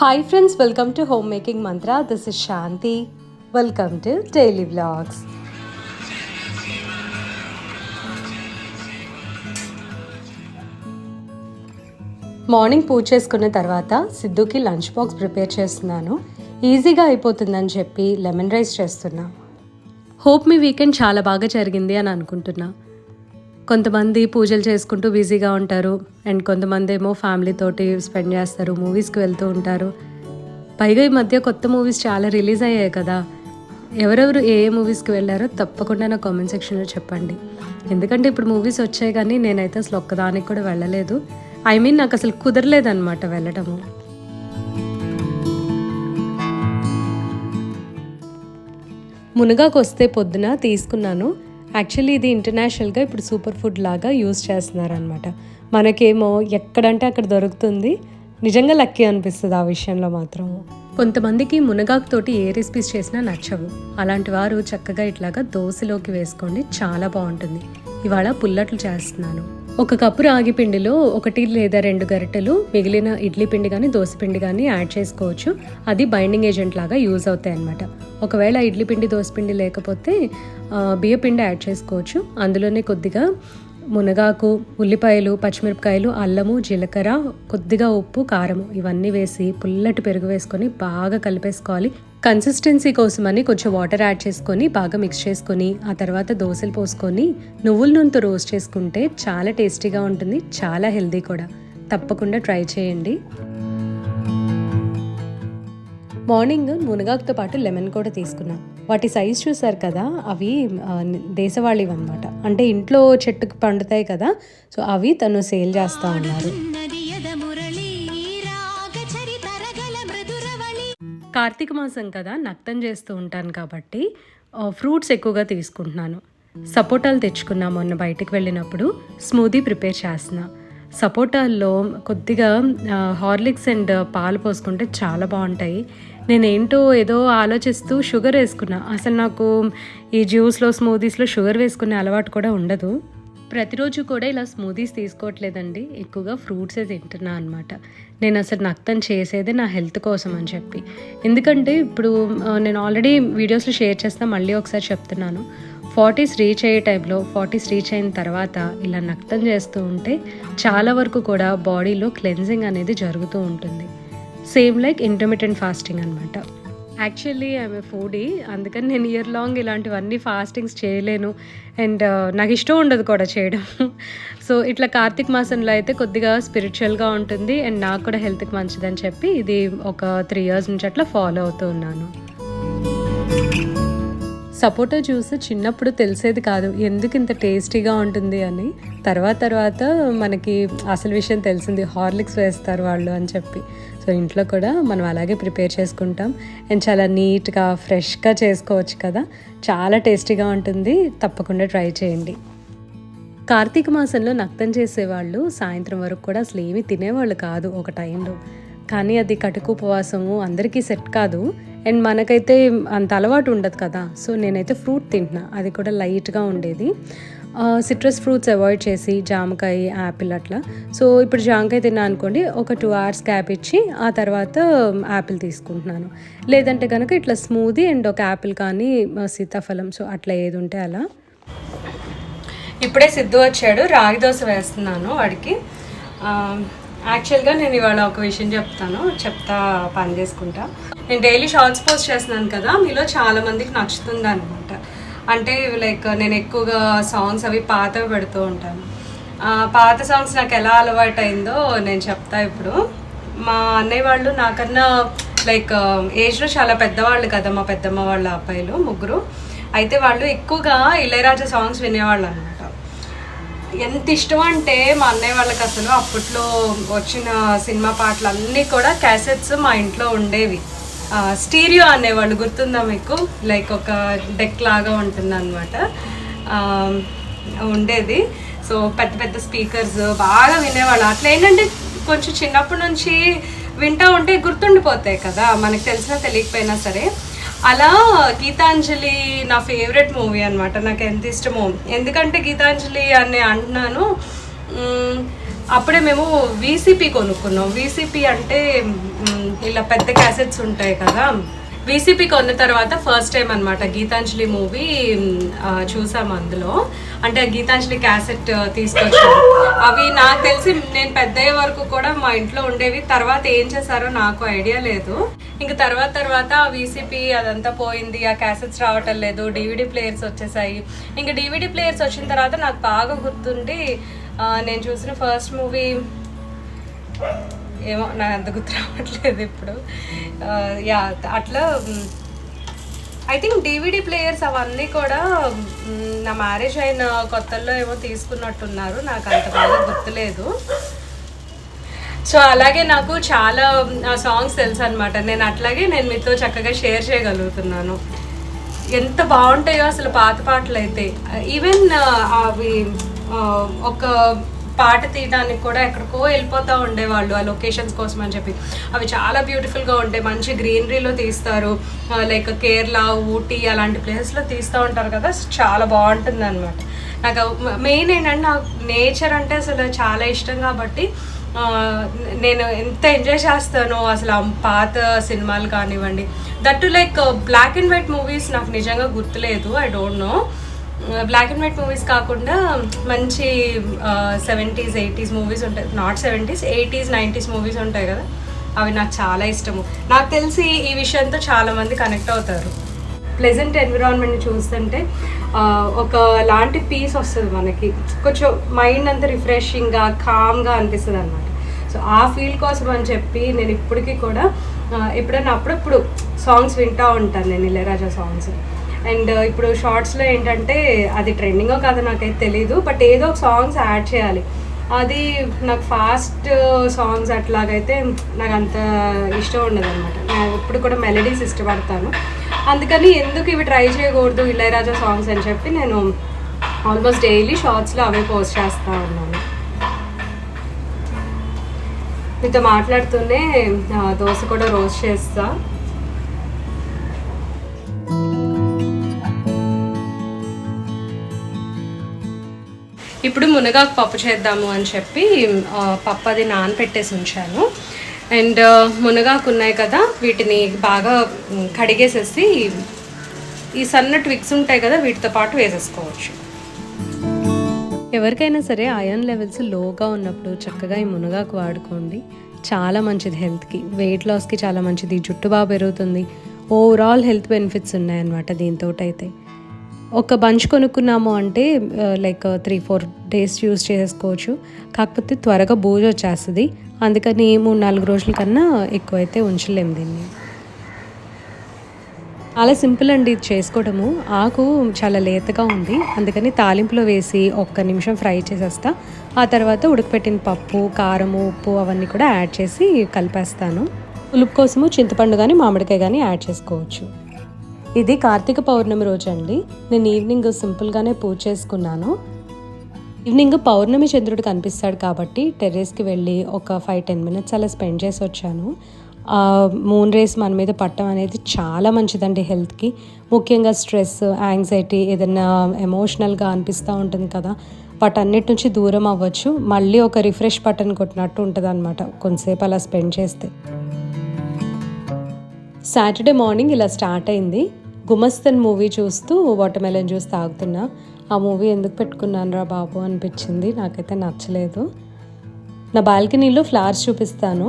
Hi friends, welcome to Homemaking Mantra. This is Shanti. Welcome to Daily Vlogs. Morning puja చేసుకున్న తర్వాత సిద్ధుకి lunch box prepare చేస్తున్నాను. ఈజీగా అయిపోతుందని చెప్పి లెమన్ రైస్ చేస్తున్నా. హోప్ మీ వీకెండ్ చాలా బాగా జరిగింది అని అనుకుంటున్నా. కొంతమంది పూజలు చేసుకుంటూ బిజీగా ఉంటారు అండ్ కొంతమంది ఏమో ఫ్యామిలీతోటి స్పెండ్ చేస్తారు, మూవీస్కి వెళ్తూ ఉంటారు. పైగా ఈ మధ్య కొత్త మూవీస్ చాలా రిలీజ్ అయ్యాయి కదా. ఎవరెవరు ఏ మూవీస్కి వెళ్ళారో తప్పకుండా నా కామెంట్ సెక్షన్లో చెప్పండి. ఎందుకంటే ఇప్పుడు మూవీస్ వచ్చాయి కానీ నేనైతే అసలు ఒక్కదానికి కూడా వెళ్ళలేదు. నాకు అసలు కుదరలేదన్నమాట వెళ్ళటము. మునగాకు వస్తే పొద్దున తీసుకున్నాను. యాక్చువల్లీ ఇది ఇంటర్నేషనల్గా ఇప్పుడు సూపర్ ఫుడ్ లాగా యూజ్ చేస్తున్నారనమాట. మనకేమో ఎక్కడంటే అక్కడ దొరుకుతుంది. నిజంగా లక్కీ అనిపిస్తుంది ఆ విషయంలో మాత్రం. కొంతమందికి మునగాకుతోటి ఏ రెసిపీస్ చేసినా నచ్చవు. అలాంటి వారు చక్కగా ఇట్లాగా దోశలోకి వేసుకోండి, చాలా బాగుంటుంది. ఇవాళ పుల్లట్లు చేస్తున్నాను. 1 కప్పు రాగి పిండిలో 1 లేదా 2 గరిటెలు మిగిలిన ఇడ్లీ పిండి కానీ దోశ పిండి కానీ యాడ్ చేసుకోవచ్చు. అది బైండింగ్ ఏజెంట్ లాగా యూజ్ అవుతాయి అన్నమాట. ఒకవేళ ఇడ్లీ పిండి దోశ పిండి లేకపోతే బియ్య పిండి యాడ్ చేసుకోవచ్చు. అందులోనే కొద్దిగా మునగాకు, ఉల్లిపాయలు, పచ్చిమిరపకాయలు, అల్లము, జీలకర్ర, కొద్దిగా ఉప్పు, కారము ఇవన్నీ వేసి పుల్లటి పెరుగు వేసుకొని బాగా కలిపేసుకోవాలి. కన్సిస్టెన్సీ కోసమని కొంచెం వాటర్ యాడ్ చేసుకొని బాగా మిక్స్ చేసుకొని ఆ తర్వాత దోశలు పోసుకొని నువ్వుల నూనెతో రోస్ట్ చేసుకుంటే చాలా టేస్టీగా ఉంటుంది, చాలా హెల్దీ కూడా. తప్పకుండా ట్రై చేయండి. మార్నింగ్ మునగాకుతో పాటు లెమన్ కూడా తీసుకున్నా. వాటి సైజ్ చూసారు కదా, అవి దేశవాళీవి అనమాట. అంటే ఇంట్లో చెట్టుకు పండుతాయి కదా, సో అవి తను సేల్ చేస్తూ ఉన్నారు. కార్తీక మాసం కదా, నక్తం చేస్తూ ఉంటాను కాబట్టి ఫ్రూట్స్ ఎక్కువగా తీసుకుంటున్నాను. సపోటాలు తెచ్చుకున్నా మొన్న బయటికి వెళ్ళినప్పుడు. స్మూదీ ప్రిపేర్ చేస్తున్నా. సపోటాల్లో కొద్దిగా హార్లిక్స్ అండ్ పాలు పోసుకుంటే చాలా బాగుంటాయి. నేనేంటో ఏదో ఆలోచిస్తూ షుగర్ వేసుకున్నా. అసలు నాకు ఈ జ్యూస్లో స్మూదీస్లో షుగర్ వేసుకునే అలవాటు కూడా ఉండదు. ప్రతిరోజు కూడా ఇలా స్మూదీస్ తీసుకోవట్లేదండి, ఎక్కువగా ఫ్రూట్సే తింటున్నా అనమాట. నేను అసలు నక్తం చేసేదే నా హెల్త్ కోసం అని చెప్పి. ఎందుకంటే ఇప్పుడు నేను ఆల్రెడీ వీడియోస్లో షేర్ చేస్తా, మళ్ళీ ఒకసారి చెప్తున్నాను. 40s రీచ్ అయ్యే టైంలో 40s రీచ్ అయిన తర్వాత ఇలా నక్తం చేస్తూ ఉంటే చాలా వరకు కూడా బాడీలో క్లెన్జింగ్ అనేది జరుగుతూ ఉంటుంది. సేమ్ లైక్ ఇంటర్మిటెంట్ ఫాస్టింగ్ అనమాట. యాక్చువల్లీ ఐఎమ్ ఏ ఫుడీ, అందుకని నేను ఇయర్ లాంగ్ ఇలాంటివన్నీ ఫాస్టింగ్స్ చేయలేను అండ్ నాకు ఇష్టం ఉండదు కూడా చేయడం. సో ఇట్లా కార్తీక మాసంలో అయితే కొద్దిగా స్పిరిచువల్గా ఉంటుంది అండ్ నాకు కూడా హెల్త్కి మంచిదని చెప్పి ఇది ఒక 3 years నుంచి అట్లా ఫాలో అవుతూ ఉన్నాను. సపోటా జ్యూస్ చిన్నప్పుడు తెలిసేది కాదు ఎందుకు ఇంత టేస్టీగా ఉంటుంది అని. తర్వాత మనకి అసలు విషయం తెలిసింది, హార్లిక్స్ వేస్తారు వాళ్ళు అని చెప్పి. సో ఇంట్లో కూడా మనం అలాగే ప్రిపేర్ చేసుకుంటాం అండ్ చాలా నీట్గా ఫ్రెష్గా చేసుకోవచ్చు కదా, చాలా టేస్టీగా ఉంటుంది. తప్పకుండా ట్రై చేయండి. కార్తీక మాసంలో నక్తం చేసేవాళ్ళు సాయంత్రం వరకు కూడా అసలు ఏమీ తినేవాళ్ళు కాదు ఒక టైంలో. కానీ అది కటుకు ఉపవాసము అందరికీ సెట్ కాదు అండ్ మనకైతే అంత అలవాటు ఉండదు కదా. సో నేనైతే ఫ్రూట్ తింటున్నా, అది కూడా లైట్గా ఉండేది. సిట్రస్ ఫ్రూట్స్ అవాయిడ్ చేసి జామకాయ, యాపిల్ అట్లా. సో ఇప్పుడు జామకాయ తిన్నా అనుకోండి, ఒక 2 hours గ్యాప్ ఇచ్చి ఆ తర్వాత యాపిల్ తీసుకుంటున్నాను. లేదంటే కనుక ఇట్లా స్మూదీ అండ్ ఒక యాపిల్ కానీ సీతాఫలం, సో అట్లా ఏది ఉంటే అలా. ఇప్పుడే సిద్ధు వచ్చాడు, రాగి దోశ వేస్తున్నాను వాడికి. యాక్చువల్గా నేను ఇవాళ ఒక విషయం చెప్తా పని చేసుకుంటా. నేను డైలీ షార్ట్స్ పోస్ట్ చేస్తున్నాను కదా, మీలో చాలామందికి నచ్చుతుంది అనమాట. అంటే లైక్ నేను ఎక్కువగా సాంగ్స్ అవి పాతవి పెడుతూ ఉంటాను. పాత సాంగ్స్ నాకు ఎలా అలవాటు అయిందో నేను చెప్తా ఇప్పుడు. మా అన్నయ్య వాళ్ళు నాకన్నా లైక్ ఏజ్లో చాలా పెద్దవాళ్ళు కదా, మా పెద్దమ్మ వాళ్ళ అబ్బాయిలు 3. అయితే వాళ్ళు ఎక్కువగా ఇళయరాజా సాంగ్స్ వినేవాళ్ళు అనమాట. ఎంత ఇష్టం అంటే మా అన్నయ్య వాళ్ళకి అసలు అప్పట్లో వచ్చిన సినిమా పాటలు అన్నీ కూడా క్యాసెట్స్ మా ఇంట్లో ఉండేవి. స్టీరియో అనేవాళ్ళు, గుర్తుందా మీకు? లైక్ ఒక డెక్ లాగా ఉంటుంది అనమాట, ఉండేది. సో పెద్ద పెద్ద స్పీకర్స్ బాగా వినేవాళ్ళు. అట్లా ఏంటంటే కొంచెం చిన్నప్పటి నుంచి వింటూ ఉంటే గుర్తుండిపోతాయి కదా, మనకు తెలిసినా తెలియకపోయినా సరే. అలా గీతాంజలి నా ఫేవరెట్ మూవీ అనమాట. నాకు ఎంత ఇష్టమో, ఎందుకంటే గీతాంజలి అని అంటున్నాను, అప్పుడే మేము వీసీపీ కొనుక్కున్నాం. వీసీపీ అంటే ఇలా పెద్ద క్యాసెట్స్ ఉంటాయి కదా. వీసీపీ కొన్న తర్వాత ఫస్ట్ టైం అనమాట గీతాంజలి మూవీ చూసాము. అందులో అంటే గీతాంజలి క్యాసెట్ తీసుకొచ్చారు. అవి నాకు తెలిసి నేను పెద్దయ్యే వరకు కూడా మా ఇంట్లో ఉండేవి. తర్వాత ఏం చేశారో నాకు ఐడియా లేదు. ఇంక తర్వాత వీసీపీ అదంతా పోయింది, ఆ క్యాసెట్స్ రావటం లేదు, DVD ప్లేయర్స్ వచ్చేసాయి. ఇంకా DVD ప్లేయర్స్ వచ్చిన తర్వాత నాకు బాగా గుర్తుండి నేను చూసిన ఫస్ట్ మూవీ ఏమో నాకు అంత గుర్తు రావట్లేదు ఇప్పుడు. యా అట్లా ఐ థింక్ DVD ప్లేయర్స్ అవన్నీ కూడా నా మ్యారేజ్ అయిన కొత్తల్లో ఏమో తీసుకున్నట్టున్నారు, నాకు అంత బాగా గుర్తులేదు. సో అలాగే నాకు చాలా సాంగ్స్ తెలుసు అనమాట. నేను మీతో చక్కగా షేర్ చేయగలుగుతున్నాను. ఎంత బాగుంటాయో అసలు పాత పాటలు అయితే. ఈవెన్ అవి ఒక పాట తీయడానికి కూడా ఎక్కడికో వెళ్ళిపోతూ ఉండేవాళ్ళు ఆ లొకేషన్స్ కోసం అని చెప్పి. అవి చాలా బ్యూటిఫుల్గా ఉంటాయి, మంచి గ్రీనరీలో తీస్తారు. లైక్ కేరళ, ఊటీ అలాంటి ప్లేసెస్లో తీస్తూ ఉంటారు కదా. చాలా బాగుంటుంది అనమాట. నాకు మెయిన్ ఏంటంటే నాకు నేచర్ అంటే అసలు చాలా ఇష్టం కాబట్టి నేను ఎంత ఎంజాయ్ చేస్తానో అసలు ఆ పాత సినిమాలు కానివ్వండి. That like black and white movies నాకు నిజంగా గుర్తులేదు, I don't know. Black and white movies కాకుండా మంచి 70s 80s మూవీస్ ఉంటాయి. Not 70s 80s 90s movies ఉంటాయి కదా, అవి నాకు చాలా ఇష్టము. నాకు తెలిసి ఈ విషయంతో చాలామంది కనెక్ట్ అవుతారు. ప్లెజెంట్ ఎన్విరాన్మెంట్ని చూస్తుంటే ఒక లాంటి పీస్ వస్తుంది మనకి. కొంచెం మైండ్ అంతా రిఫ్రెషింగ్గా కామ్గా అనిపిస్తుంది అనమాట. సో ఆ ఫీల్ కోసం అని చెప్పి నేను ఇప్పటికీ కూడా ఎప్పుడైనా అప్పుడప్పుడు సాంగ్స్ వింటూ ఉంటాను నేను, ఇళయరాజా సాంగ్స్. అండ్ ఇప్పుడు షార్ట్స్లో ఏంటంటే అది ట్రెండింగో కాదో నాకైతే తెలీదు, బట్ ఏదో ఒక సాంగ్స్ యాడ్ చేయాలి. అది నాకు ఫాస్ట్ సాంగ్స్ అట్లాగైతే నాకు అంత ఇష్టం ఉండదు అనమాట. నేను ఇప్పుడు కూడా మెలడీస్ ఇష్టపడతాను. అందుకని ఎందుకు ఇవి ట్రై చేయకూడదు ఇళయరాజా సాంగ్స్ అని చెప్పి నేను ఆల్మోస్ట్ డైలీ షార్ట్స్లో అవే పోస్ట్ చేస్తూ ఉన్నాను. మీతో మాట్లాడుతూనే దోశ కూడా రోస్ట్ చేస్తా. ఇప్పుడు మునగాకు పప్పు చేద్దాము అని చెప్పి పప్పు అది నానపెట్టేసి ఉంచాను. అండ్ మునగాకు ఉన్నాయి కదా, వీటిని బాగా కడిగేసేసి ఈ సన్న ట్విక్స్ ఉంటాయి కదా వీటితో పాటు వేసేసుకోవచ్చు. ఎవరికైనా సరే ఐరన్ లెవెల్స్ లోగా ఉన్నప్పుడు చక్కగా ఈ మునగాకు వాడుకోండి. చాలా మంచిది హెల్త్కి, వెయిట్ లాస్కి చాలా మంచిది, జుట్టు బాగా పెరుగుతుంది. ఓవరాల్ హెల్త్ బెనిఫిట్స్ ఉన్నాయన్నమాట దీంతో. అయితే ఒక బంచ్ కొనుక్కున్నాము అంటే లైక్ 3-4 డేస్ యూజ్ చేసుకోవచ్చు. కాకపోతే త్వరగా బూజు వచ్చేస్తుంది, అందుకని 3-4 రోజుల కన్నా ఎక్కువైతే ఉంచలేము దీన్ని. చాలా సింపుల్ అండి ఇది చేసుకోవడము. ఆకు చాలా లేతగా ఉంది, అందుకని తాలింపులో వేసి 1 నిమిషం ఫ్రై చేసేస్తా. ఆ తర్వాత ఉడకపెట్టిన పప్పు, కారము, ఉప్పు అవన్నీ కూడా యాడ్ చేసి కలిపేస్తాను. పులుపు కోసము చింతపండు కానీ మామిడికాయ కానీ యాడ్ చేసుకోవచ్చు. ఇది కార్తీక పౌర్ణమి రోజు అండి. నేను ఈవినింగ్ సింపుల్గానే పూజ చేసుకున్నాను. ఈవినింగ్ పౌర్ణమి చంద్రుడు కనిపిస్తాడు కాబట్టి టెర్రస్కి వెళ్ళి ఒక 5-10 మినిట్స్ అలా స్పెండ్ చేసి వచ్చాను. మూన్ రేస్ మన మీద పట్టడం అనేది చాలా మంచిదండి హెల్త్కి. ముఖ్యంగా స్ట్రెస్, యాంగ్జైటీ, ఏదైనా ఎమోషనల్గా అనిపిస్తూ ఉంటుంది కదా, వాటన్నిటి నుంచి దూరం అవ్వచ్చు. మళ్ళీ ఒక రిఫ్రెష్ బటన్ కొట్టినట్టు ఉంటుంది అనమాట కొంతసేపు అలా స్పెండ్ చేస్తే. సాటర్డే మార్నింగ్ ఇలా స్టార్ట్ అయింది. గుమస్తన్ మూవీ చూస్తూ వాటర్మెలన్ జ్యూస్ తాగుతున్నా. ఆ మూవీ ఎందుకు పెట్టుకున్నాను రా బాబు అనిపించింది, నాకైతే నచ్చలేదు. నా బాల్కనీలో ఫ్లవర్స్ చూపిస్తాను.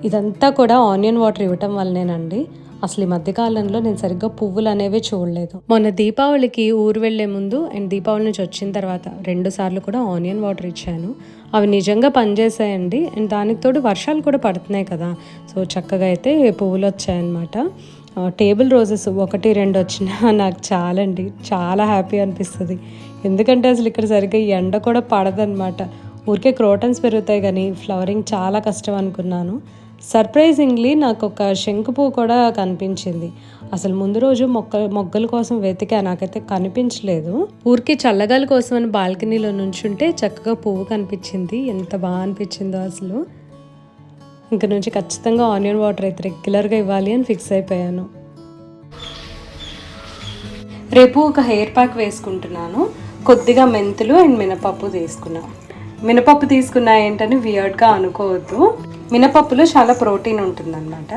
ఇదంతా కూడా ఆనియన్ వాటర్ ఇవ్వటం వల్లనేనండి. అసలు ఈ మధ్యకాలంలో నేను సరిగ్గా పువ్వులు అనేవి చూడలేదు. మొన్న దీపావళికి ఊరు వెళ్లే ముందు అండ్ దీపావళి నుంచి వచ్చిన తర్వాత 2 సార్లు కూడా ఆనియన్ వాటర్ ఇచ్చాను. అవి నిజంగా పనిచేసాయండి. అండ్ దానికి తోడు వర్షాలు కూడా పడుతున్నాయి కదా, సో చక్కగా అయితే పువ్వులు వచ్చాయన్నమాట. టేబుల్ రోజెస్ 1-2 వచ్చినా నాకు చాలండి, చాలా హ్యాపీ అనిపిస్తుంది. ఎందుకంటే అసలు ఇక్కడ సరిగ్గా ఎండ కూడా పడదనమాట. ఊరికే క్రోటన్స్ పెరుగుతాయి కానీ ఫ్లవరింగ్ చాలా కష్టం అనుకున్నాను. సర్ప్రైజింగ్లీ నాకు ఒక శంకు పువ్వు కూడా కనిపించింది. అసలు ముందు రోజు మొగ్గల కోసం వెతికా, నాకైతే కనిపించలేదు. ఊరికి చల్లగాల కోసం అని బాల్కనీలో నుంచుంటే చక్కగా పువ్వు కనిపించింది. ఎంత బాగా అనిపించిందో అసలు. ఇంక నుంచి ఖచ్చితంగా ఆనియన్ వాటర్ అయితే రెగ్యులర్గా ఇవ్వాలి అని ఫిక్స్ అయిపోయాను. రేపు ఒక హెయిర్ ప్యాక్ వేసుకుంటున్నాను. కొద్దిగా మెంతులు అండ్ మినపప్పు తీసుకున్నాను. మినపప్పు తీసుకున్నా ఏంటని వియర్డ్గా అనుకోవద్దు. మినపప్పులో చాలా ప్రోటీన్ ఉంటుందన్నమాట.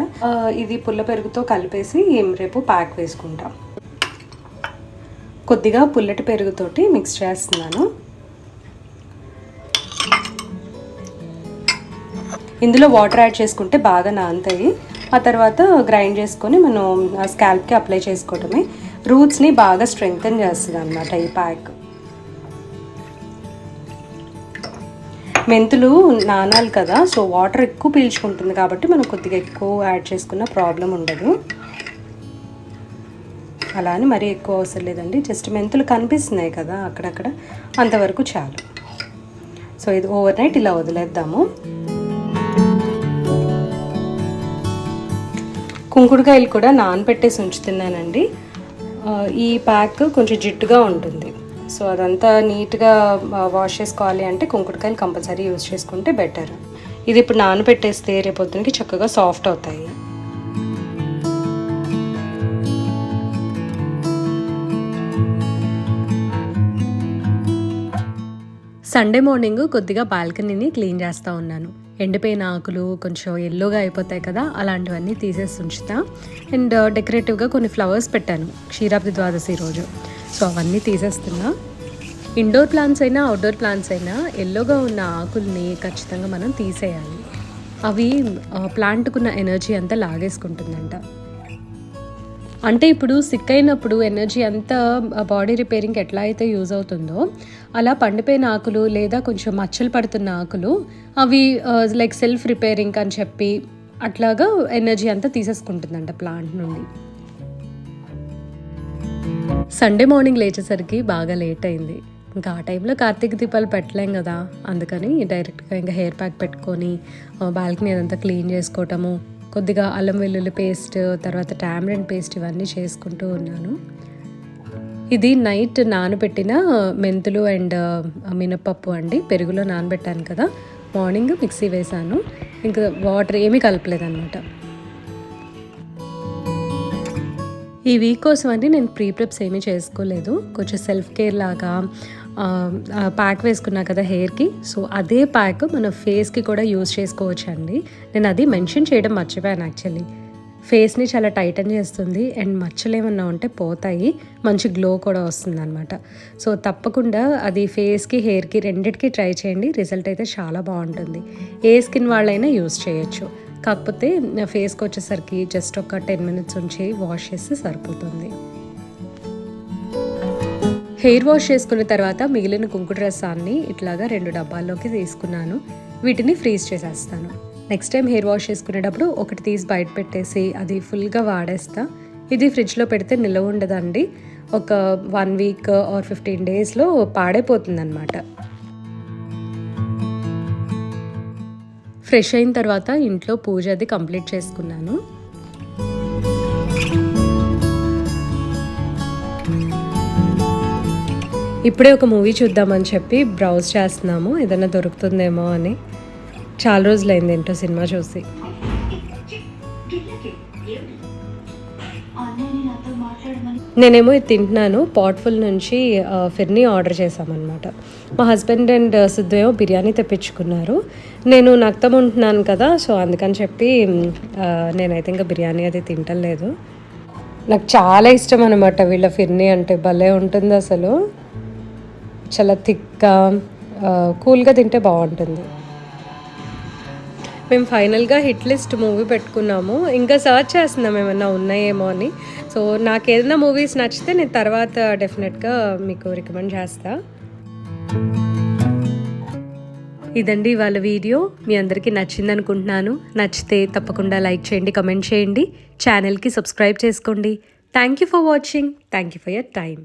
ఇది పుల్ల పెరుగుతో కలిపేసి రేపు ప్యాక్ వేసుకుంటాం. కొద్దిగా పుల్లటి పెరుగుతోటి మిక్స్ చేస్తున్నాను. ఇందులో వాటర్ యాడ్ చేసుకుంటే బాగా నానుతాయి. ఆ తర్వాత గ్రైండ్ చేసుకొని మనం స్కాల్ప్కి అప్లై చేసుకోవడమే. రూట్స్ని బాగా స్ట్రెంగ్తన్ చేస్తుంది అన్నమాట ఈ ప్యాక్. మెంతులు నానాలి కదా, సో వాటర్ ఎక్కువ పీల్చుకుంటుంది కాబట్టి మనం కొద్దిగా ఎక్కువ యాడ్ చేసుకున్న ప్రాబ్లం ఉండదు. అలా అని మరీ ఎక్కువ అవసరం లేదండి, జస్ట్ మెంతులు కనిపిస్తున్నాయి కదా అక్కడక్కడ, అంతవరకు చాలు. సో ఇది ఓవర్ నైట్ ఇలా వదిలేద్దాము. కుంకుడుకాయలు కూడా నానబెట్టేసి ఉంచుతున్నానండి. ఈ ప్యాక్ కొంచెం జిడ్డుగా ఉంటుంది, సో అదంతా నీట్గా వాష్ చేసుకోవాలి అంటే కుంకుడుకాయలు కంపల్సరీ యూజ్ చేసుకుంటే బెటర్. ఇది ఇప్పుడు నానబెట్టేస్తే రేపొద్దునకి చక్కగా సాఫ్ట్ అవుతాయి. సండే మార్నింగ్ కొద్దిగా బాల్కనీని క్లీన్ చేస్తూ ఉన్నాను. ఎండిపోయిన ఆకులు కొంచెం ఎల్లోగా అయిపోతాయి కదా, అలాంటివన్నీ తీసేసి ఉంచుతా. అండ్ డెకరేటివ్గా కొన్ని ఫ్లవర్స్ పెట్టాను క్షీరాబ్ది ద్వాదశి రోజు, సో అవన్నీ తీసేస్తున్నా. ఇండోర్ ప్లాంట్స్ అయినా అవుట్డోర్ ప్లాంట్స్ అయినా ఎల్లోగా ఉన్న ఆకుల్ని ఖచ్చితంగా మనం తీసేయాలి. అవి ప్లాంట్కున్న ఎనర్జీ అంతా లాగేసుకుంటుందంట. అంటే ఇప్పుడు సిక్ అయినప్పుడు ఎనర్జీ అంతా బాడీ రిపేరింగ్కి ఎట్లా అయితే యూజ్ అవుతుందో, అలా పండిపోయిన ఆకులు లేదా కొంచెం మచ్చలు పడుతున్న ఆకులు అవి లైక్ సెల్ఫ్ రిపేరింగ్ అని చెప్పి అట్లాగా ఎనర్జీ అంతా తీసేసుకుంటుందంట ప్లాంట్ నుండి. సండే మార్నింగ్ లేచేసరికి బాగా లేట్ అయింది. ఇంకా ఆ టైంలో కార్తీక దీపాలు పెట్టలేం కదా, అందుకని డైరెక్ట్గా ఇంకా హెయిర్ ప్యాక్ పెట్టుకొని బాల్కనీ అదంతా క్లీన్ చేసుకోవటము, కొద్దిగా అల్లం వెల్లుల్లి పేస్ట్, తర్వాత టామరిన్ పేస్ట్ ఇవన్నీ చేసుకుంటూ ఉన్నాను. ఇది నైట్ నానబెట్టిన మెంతులు అండ్ మినపప్పు అండి. పెరుగులో నానబెట్టాను కదా, మార్నింగ్ మిక్సీ వేసాను. ఇంకా వాటర్ ఏమీ కలపలేదన్నమాట. ఈ వీక్ కోసం అండి నేను ప్రీ ప్రెప్స్ ఏమీ చేసుకోలేదు. కొంచెం సెల్ఫ్ కేర్ లాగా ప్యాక్ వేసుకున్నా కదా హెయిర్కి, సో అదే ప్యాక్ మన ఫేస్కి కూడా యూజ్ చేసుకోవచ్చు అండి. నేను అది మెన్షన్ చేయడం మర్చిపోయాను యాక్చువల్లీ. ఫేస్ని చాలా టైటన్ చేస్తుంది అండ్ మచ్చలు ఏమన్నా ఉంటే పోతాయి, మంచి గ్లో కూడా వస్తుంది అనమాట. సో తప్పకుండా అది ఫేస్కి హెయిర్కి రెండిటికి ట్రై చేయండి, రిజల్ట్ అయితే చాలా బాగుంటుంది. ఏ స్కిన్ వాళ్ళైనా యూజ్ చేయొచ్చు, కాకపోతే ఫేస్కి వచ్చేసరికి జస్ట్ ఒక 10 minutes ఉంచి వాష్ చేస్తే సరిపోతుంది. హెయిర్ వాష్ చేసుకున్న తర్వాత మిగిలిన కుంకుడు రసాన్ని ఇట్లాగా 2 డబ్బాల్లోకి తీసుకున్నాను. వీటిని ఫ్రీజ్ చేసేస్తాను. నెక్స్ట్ టైం హెయిర్ వాష్ చేసుకునేటప్పుడు ఒకటి తీసి బయట పెట్టేసి అది ఫుల్గా వాడేస్తా. ఇది ఫ్రిడ్జ్లో పెడితే నిల్వ ఉండదండి, ఒక 1 week or 15 daysలో పాడైపోతుంది అనమాట. ఫ్రెష్ అయిన తర్వాత ఇంట్లో పూజ అది కంప్లీట్ చేసుకున్నాను. ఇప్పుడే ఒక మూవీ చూద్దామని చెప్పి బ్రౌజ్ చేస్తున్నాము, ఏదైనా దొరుకుతుందేమో అని. చాలా రోజులైంది ఏంటో సినిమా చూసి. నేనేమో ఇది తింటున్నాను. పాట్ఫుల్ నుంచి ఫిర్నీ ఆర్డర్ చేశామన్నమాట. మా హస్బెండ్ అండ్ సిద్ధు ఏమో బిర్యానీ తెప్పించుకున్నారు. నేను నక్తం ఉంటున్నాను కదా, సో అందుకని చెప్పి నేనైతే ఇంకా బిర్యానీ అది తింటలేదు. నాకు చాలా ఇష్టం అనమాట వీళ్ళ ఫిర్నీ అంటే, భలే ఉంటుంది అసలు. చాలా థిక్గా కూల్గా తింటే బాగుంటుంది. మేము ఫైనల్గా హిట్ లిస్ట్ మూవీ పెట్టుకున్నాము. ఇంకా సర్చ్ చేస్తున్నాం ఏమన్నా ఉన్నాయేమో అని. సో నాకు ఏదైనా మూవీస్ నచ్చితే నేను తర్వాత డెఫినెట్గా మీకు రికమెండ్ చేస్తా. ఇదండి వాళ్ళ వీడియో. మీ అందరికీ నచ్చింది అనుకుంటున్నాను. నచ్చితే తప్పకుండా లైక్ చేయండి, కమెంట్ చేయండి, ఛానల్కి సబ్స్క్రైబ్ చేసుకోండి. Thank you for watching. Thank you for your time.